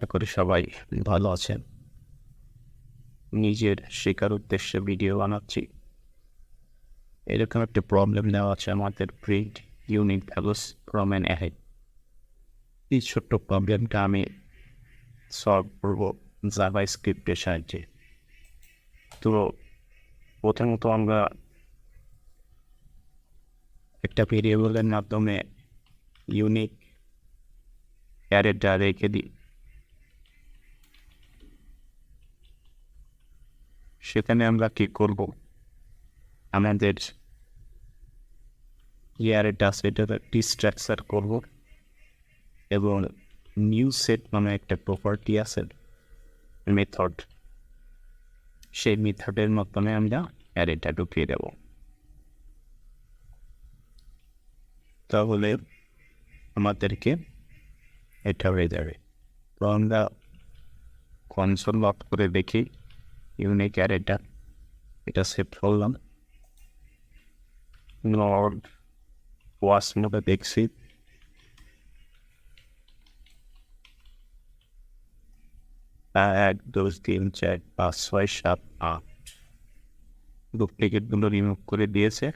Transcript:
আশা করি সবাই ভালো আছেন। নিজের শেখার উদ্দেশ্যে ভিডিও বানাচ্ছি। এরকম একটা প্রবলেম দেওয়া আছে আমাদের print unit values from an array. এই ছোট্ট প্রবলেমটা আমি সলভ করব জাভা স্ক্রিপ্টের সাহায্যে। তো প্রথমত আমরা একটা ভেরিয়েবলের মাধ্যমে ইউনিক অ্যারেটা রেখে দিই। সেখানে আমরা কি করব, আমাদের যে অ্যারেটা আছে এটার একটি স্ট্রাকচার করব এবং নিউ সেট নামে একটা প্রপার্টি আছে মেথড, সেই মেথডের মাধ্যমে আমরা অ্যারেটা ঢুকিয়ে দেব। তাহলে আমাদেরকে এটা হয়ে যাবে। তো আমরা কনসোল লক করে দেখি ইউনিক অ্যারেটা, এটা সেভ করলাম। নট ওয়াশ মোডে দেখছি, 1 2 3 4 5 6 7 8 ডুপ্লিকেটগুলো রিমুভ করে দিয়েছে।